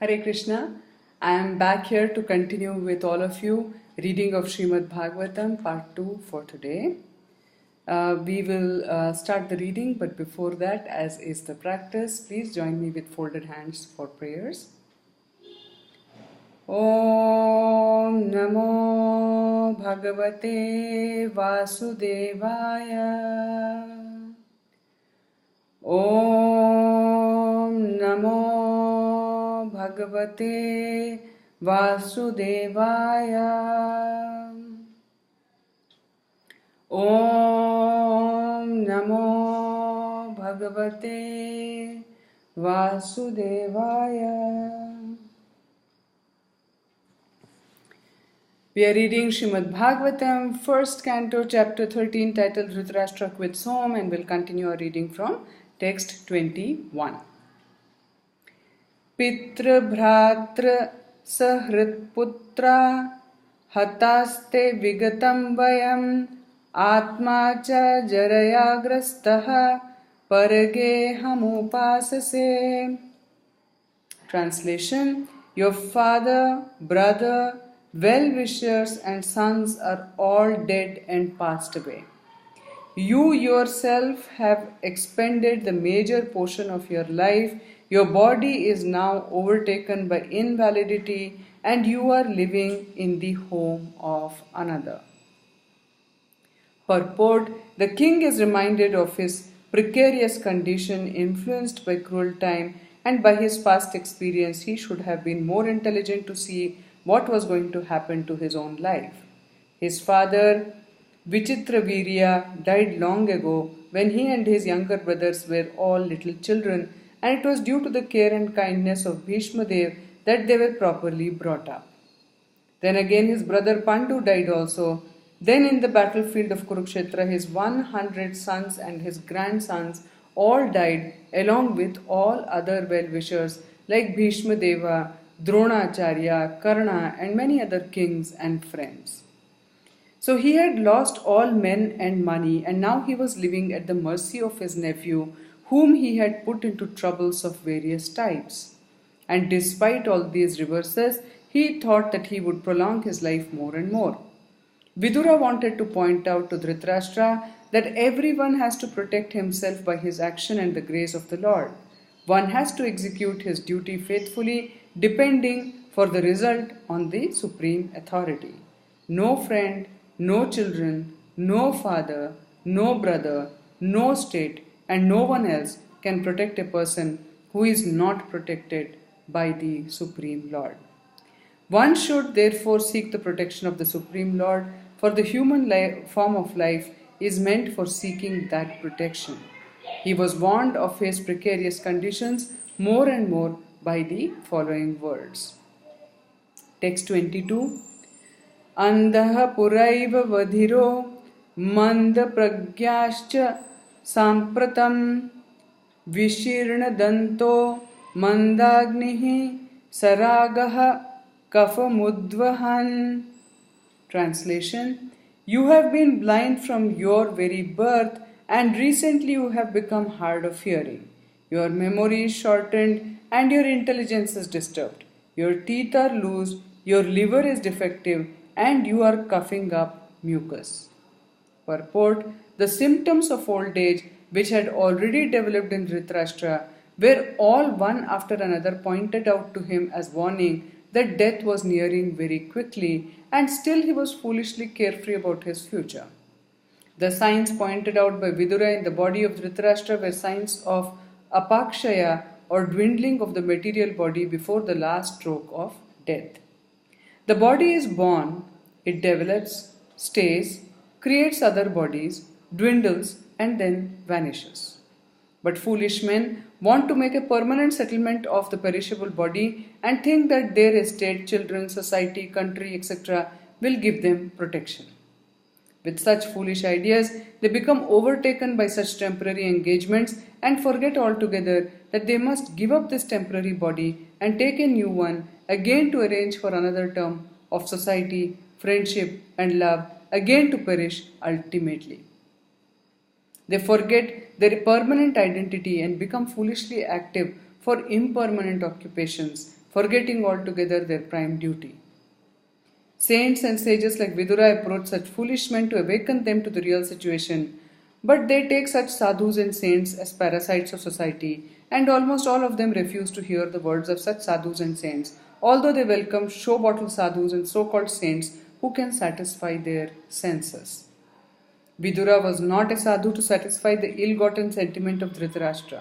Hare Krishna. I am back here to continue with all of you reading of Srimad Bhagavatam Part 2 for today. We will start the reading, but before that, as is the practice, please join me with folded hands for prayers. Om Namo Bhagavate Vasudevaya. Om Namo Bhagavate Vasudevaya. Om Namo Bhagavate Vasudevaya. We are reading Srimad Bhagavatam, first canto, chapter 13, titled Dhritarashtra Quits Home, and will continue our reading from text 21. Pitra Bhratra Sahritputra Hataste Vigatam Vayam Atma Cha Jarayagrastaha Parage Hamupasase. Translation: Your father, brother, well-wishers and sons are all dead and passed away. You yourself have expended the major portion of your life. Your body is now overtaken by invalidity and you are living in the home of another. Purport: The king is reminded of his precarious condition influenced by cruel time, and by his past experience he should have been more intelligent to see what was going to happen to his own life. His father, Vichitravirya, died long ago when he and his younger brothers were all little children, and it was due to the care and kindness of Bhishma Dev that they were properly brought up. Then again his brother Pandu died also. Then in the battlefield of Kurukshetra his 100 sons and his grandsons all died along with all other well-wishers like Bhishma Deva, Dronacharya, Karna and many other kings and friends. So he had lost all men and money, and now he was living at the mercy of his nephew, whom he had put into troubles of various types. And despite all these reverses, he thought that he would prolong his life more and more. Vidura wanted to point out to Dhritarashtra that everyone has to protect himself by his action and the grace of the Lord. One has to execute his duty faithfully, depending for the result on the supreme authority. No friend, no children, no father, no brother, no state, and no one else can protect a person who is not protected by the Supreme Lord. One should therefore seek the protection of the Supreme Lord, for the human form of life is meant for seeking that protection. He was warned of his precarious conditions more and more by the following words. Text 22. Andaha puraiva vadhiro manda pragyascha sampratam vishirna danto mandagnihi saragaha kafamudvahan. Translation: You have been blind from your very birth, and recently you have become hard of hearing. Your memory is shortened and your intelligence is disturbed. Your teeth are loose, your liver is defective, and you are coughing up mucus. Purport: The symptoms of old age, which had already developed in Dhritarashtra, were all one after another pointed out to him as warning that death was nearing very quickly, and still he was foolishly carefree about his future. The signs pointed out by Vidura in the body of Dhritarashtra were signs of apakshaya, or dwindling of the material body before the last stroke of death. The body is born, it develops, stays, creates other bodies, dwindles, and then vanishes. But foolish men want to make a permanent settlement of the perishable body and think that their estate, children, society, country, etc. will give them protection. With such foolish ideas, they become overtaken by such temporary engagements and forget altogether that they must give up this temporary body and take a new one again to arrange for another term of society, friendship, and love, again to perish ultimately. They forget their permanent identity and become foolishly active for impermanent occupations, forgetting altogether their prime duty. Saints and sages like Vidura approach such foolish men to awaken them to the real situation, but they take such sadhus and saints as parasites of society, and almost all of them refuse to hear the words of such sadhus and saints, although they welcome show bottle sadhus and so called saints who can satisfy their senses. Vidura was not a sadhu to satisfy the ill gotten sentiment of Dhritarashtra.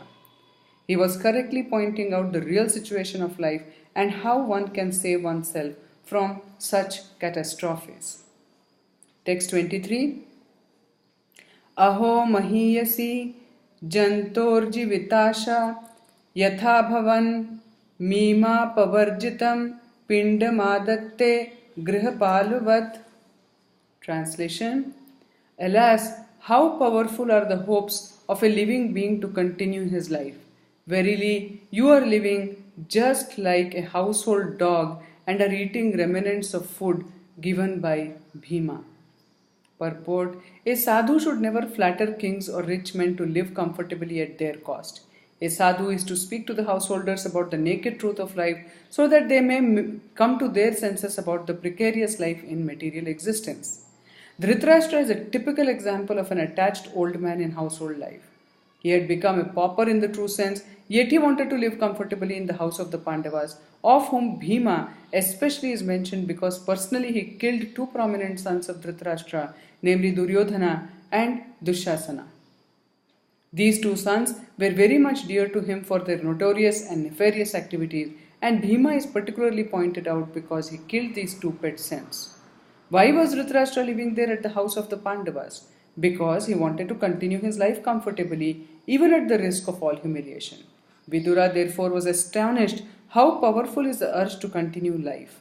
He was correctly pointing out the real situation of life and how one can save oneself from such catastrophes. Text 23. Aho mahiyasi jantorjivitasha yatha bhavan mima pavarjitam pindamadatte grihapaluvat. Translation. Alas, how powerful are the hopes of a living being to continue his life. Verily, you are living just like a household dog and are eating remnants of food given by Bhima. Purport: a sadhu should never flatter kings or rich men to live comfortably at their cost. A sadhu is to speak to the householders about the naked truth of life so that they may come to their senses about the precarious life in material existence. Dhritarashtra is a typical example of an attached old man in household life. He had become a pauper in the true sense, yet he wanted to live comfortably in the house of the Pandavas, of whom Bhima especially is mentioned because personally he killed two prominent sons of Dhritarashtra, namely Duryodhana and Dushasana. These two sons were very much dear to him for their notorious and nefarious activities, and Bhima is particularly pointed out because he killed these two pet sons. Why was Dhritarashtra living there at the house of the Pandavas? Because he wanted to continue his life comfortably, even at the risk of all humiliation. Vidura therefore was astonished how powerful is the urge to continue life.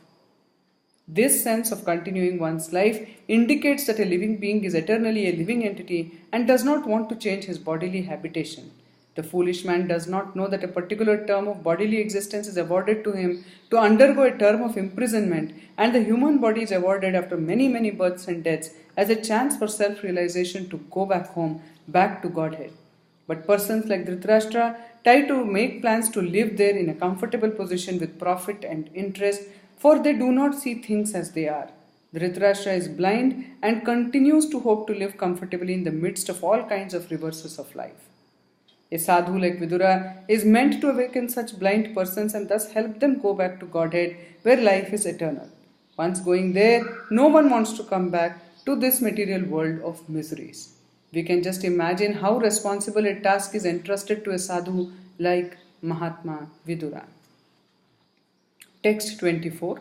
This sense of continuing one's life indicates that a living being is eternally a living entity and does not want to change his bodily habitation. The foolish man does not know that a particular term of bodily existence is awarded to him to undergo a term of imprisonment, and the human body is awarded after many, many births and deaths as a chance for self-realization to go back home, back to Godhead. But persons like Dhritarashtra try to make plans to live there in a comfortable position with profit and interest, for they do not see things as they are. Dhritarashtra is blind and continues to hope to live comfortably in the midst of all kinds of reverses of life. A sadhu like Vidura is meant to awaken such blind persons and thus help them go back to Godhead where life is eternal. Once going there, no one wants to come back to this material world of miseries. We can just imagine how responsible a task is entrusted to a sadhu like Mahatma Vidura. Text 24.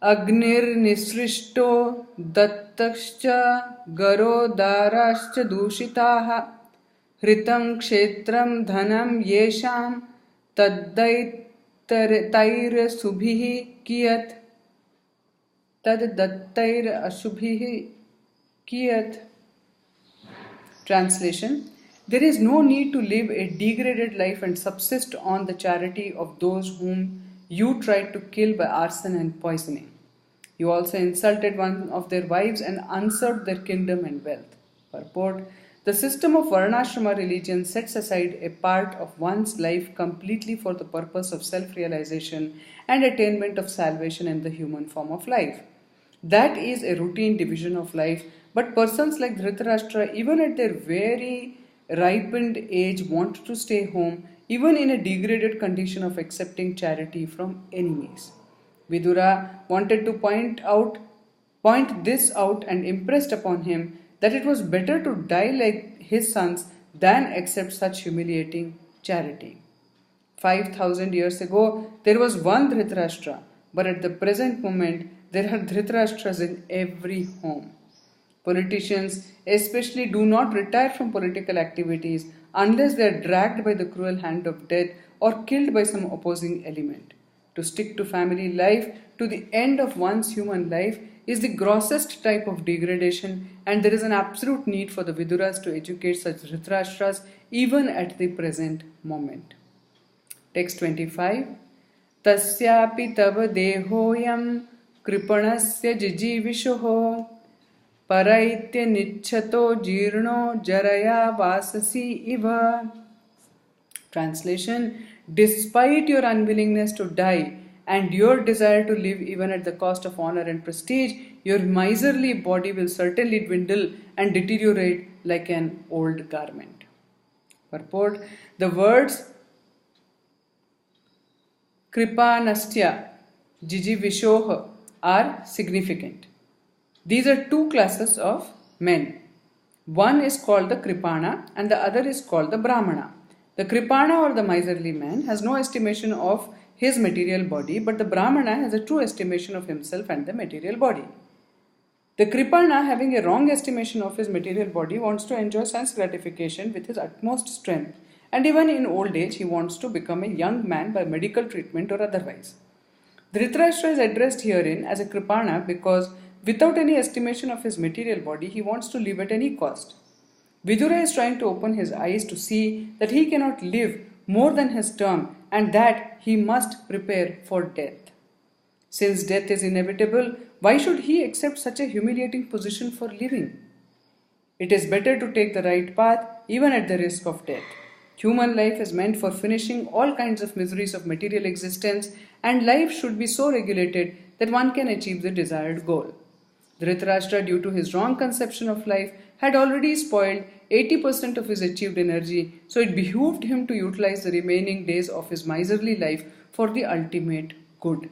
Agnir nisrishto dattascha garo darascha dushitaha hritam kshetram dhanam yesham taddaitair subhihi kiyat taddattair ashubhihi kiyat. Translation. There is no need to live a degraded life and subsist on the charity of those whom you tried to kill by arson and poisoning. You also insulted one of their wives and usurped their kingdom and wealth. Purport. The system of Varnashrama religion sets aside a part of one's life completely for the purpose of self-realization and attainment of salvation in the human form of life. That is a routine division of life, but persons like Dhritarashtra, even at their very ripened age, want to stay home, even in a degraded condition of accepting charity from enemies. Vidura wanted to point this out and impressed upon him that it was better to die like his sons than accept such humiliating charity. 5,000 years ago, there was one Dhritarashtra, but at the present moment, there are Dhritarashtras in every home. Politicians especially do not retire from political activities unless they are dragged by the cruel hand of death or killed by some opposing element. To stick to family life to the end of one's human life is the grossest type of degradation, and there is an absolute need for the Viduras to educate such Dhritarashtras even at the present moment. Text 25. Tasyapi tava dehoyam kripanasya jijivishoho paraitya nichchato jirno jaraya vasasi iva. Translation. despite your unwillingness to die and your desire to live even at the cost of honor and prestige, your miserly body will certainly dwindle and deteriorate like an old garment. Purport: the words Kripanastya Jijivishoha are significant. These are two classes of men. One is called the Kripana and the other is called the Brahmana. The Kripana or the miserly man has no estimation of his material body, but the Brahmana has a true estimation of himself and the material body. The Kripana, having a wrong estimation of his material body, wants to enjoy sense gratification with his utmost strength, and even in old age he wants to become a young man by medical treatment or otherwise. Dhritarashtra is addressed herein as a Kripana because without any estimation of his material body he wants to live at any cost. Vidura is trying to open his eyes to see that he cannot live more than his term and that he must prepare for death. Since death is inevitable, why should he accept such a humiliating position for living? It is better to take the right path even at the risk of death. Human life is meant for finishing all kinds of miseries of material existence, and life should be so regulated that one can achieve the desired goal. Dhritarashtra, due to his wrong conception of life, had already spoiled 80% of his achieved energy, so it behooved him to utilize the remaining days of his miserly life for the ultimate good.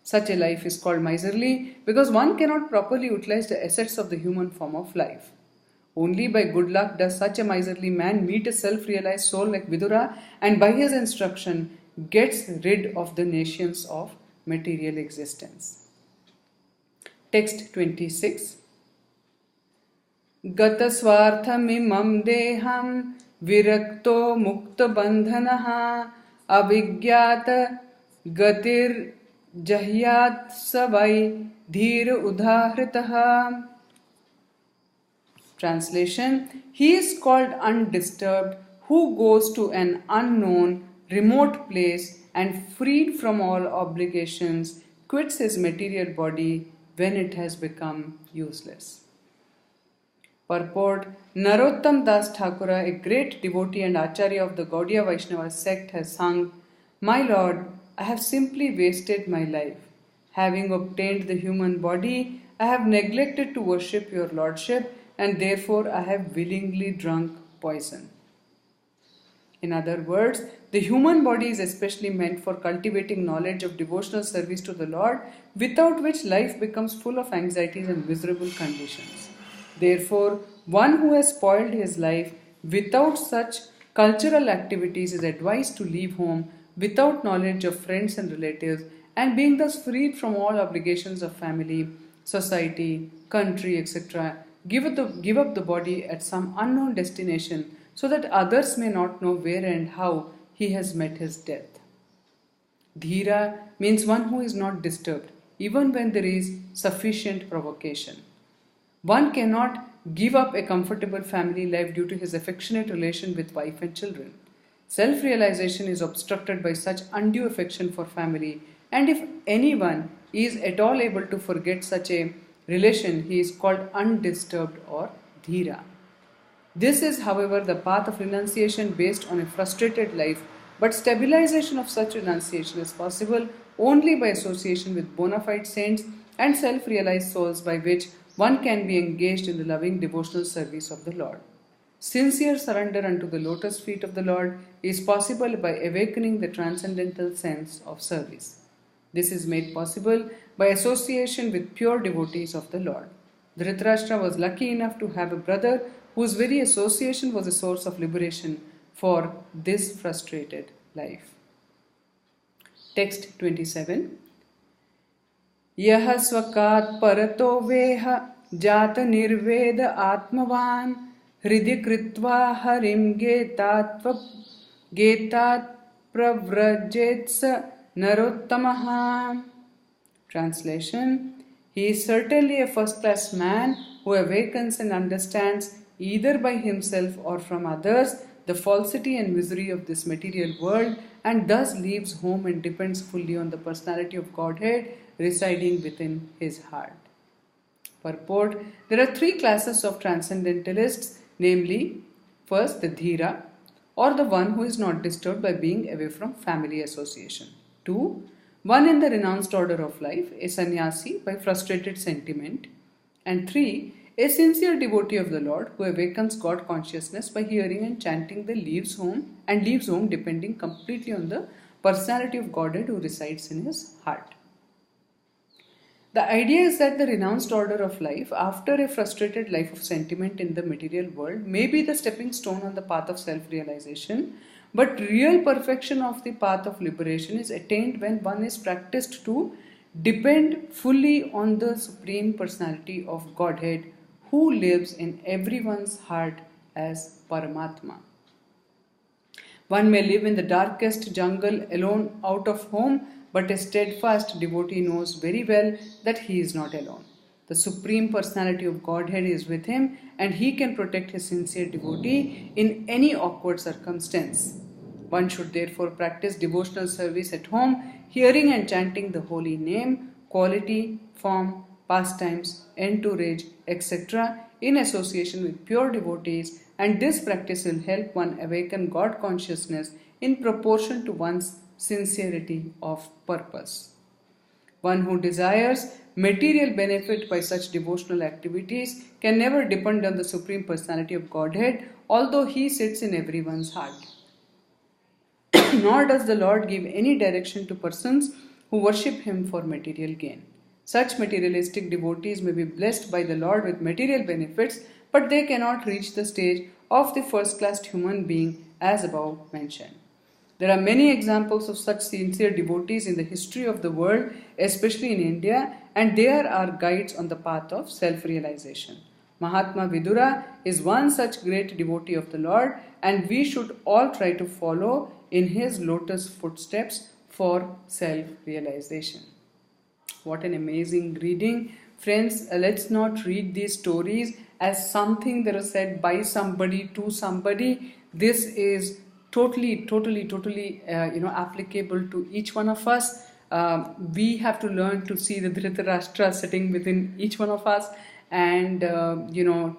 Such a life is called miserly because one cannot properly utilize the assets of the human form of life. Only by good luck does such a miserly man meet a self-realized soul like Vidura and by his instruction gets rid of the nations of material existence. Text 26. Gata swarthamimam deham virakto mukta bandhanaha avigyata gatir jahyat savai dhir udhahritaha. Translation: he is called undisturbed who goes to an unknown, remote place and freed from all obligations, quits his material body when it has become useless. Purport: Narottam Das Thakura, a great devotee and acharya of the Gaudiya Vaishnava sect, has sung, "My Lord, I have simply wasted my life. Having obtained the human body, I have neglected to worship your Lordship, and therefore I have willingly drunk poison." In other words, the human body is especially meant for cultivating knowledge of devotional service to the Lord, without which life becomes full of anxieties and miserable conditions. Therefore, one who has spoiled his life without such cultural activities is advised to leave home without knowledge of friends and relatives, and being thus freed from all obligations of family, society, country, etc., give up the body at some unknown destination so that others may not know where and how he has met his death. Dhira means one who is not disturbed, even when there is sufficient provocation. One cannot give up a comfortable family life due to his affectionate relation with wife and children. Self-realization is obstructed by such undue affection for family, and if anyone is at all able to forget such a relation, he is called undisturbed or dhira. This is, however, the path of renunciation based on a frustrated life, but stabilization of such renunciation is possible only by association with bona fide saints and self-realized souls by which one can be engaged in the loving devotional service of the Lord. Sincere surrender unto the lotus feet of the Lord is possible by awakening the transcendental sense of service. This is made possible by association with pure devotees of the Lord. Dhritarashtra was lucky enough to have a brother whose very association was a source of liberation for this frustrated life. Text 27. Yaha swakat parato veha jata nirveda atmavan hridhi kritva harim getat pravrajetse narottamaha. Translation: he is certainly a first-class man who awakens and understands either by himself or from others the falsity and misery of this material world, and thus leaves home and depends fully on the personality of Godhead residing within his heart. Purport: there are three classes of transcendentalists, namely, first the Dhira, or the one who is not disturbed by being away from family association. 2. One in the renounced order of life, a sannyasi by frustrated sentiment. And 3. A sincere devotee of the Lord who awakens God consciousness by hearing and chanting the leaves home depending completely on the personality of Godhead who resides in his heart. The idea is that the renounced order of life, after a frustrated life of sentiment in the material world, may be the stepping stone on the path of self-realization, but real perfection of the path of liberation is attained when one is practiced to depend fully on the Supreme Personality of Godhead who lives in everyone's heart as Paramatma. One may live in the darkest jungle alone out of home, but a steadfast devotee knows very well that he is not alone. The Supreme Personality of Godhead is with him and he can protect his sincere devotee in any awkward circumstance. One should therefore practice devotional service at home, hearing and chanting the holy name, quality, form, pastimes, entourage, etc. in association with pure devotees, and this practice will help one awaken God consciousness in proportion to one's sincerity of purpose. One who desires material benefit by such devotional activities can never depend on the Supreme Personality of Godhead, although he sits in everyone's heart. Nor does the Lord give any direction to persons who worship him for material gain. Such materialistic devotees may be blessed by the Lord with material benefits, but they cannot reach the stage of the first-class human being as above mentioned. There are many examples of such sincere devotees in the history of the world, especially in India, and there are guides on the path of self-realization. Mahatma Vidura is one such great devotee of the Lord, and we should all try to follow in his lotus footsteps for self-realization. What an amazing reading. Friends, let's not read these stories as something that is said by somebody to somebody. This is totally applicable to each one of us. We have to learn to see the Dhritarashtra sitting within each one of us and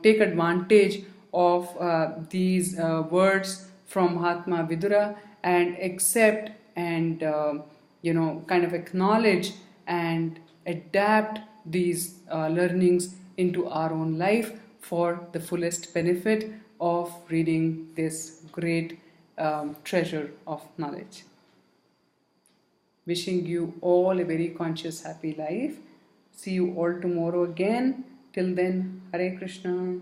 take advantage of these words from Mahatma Vidura and accept and kind of acknowledge and adapt these learnings into our own life for the fullest benefit of reading this great treasure of knowledge. Wishing you all a very conscious, happy life. See you all tomorrow again. Till then, Hare Krishna.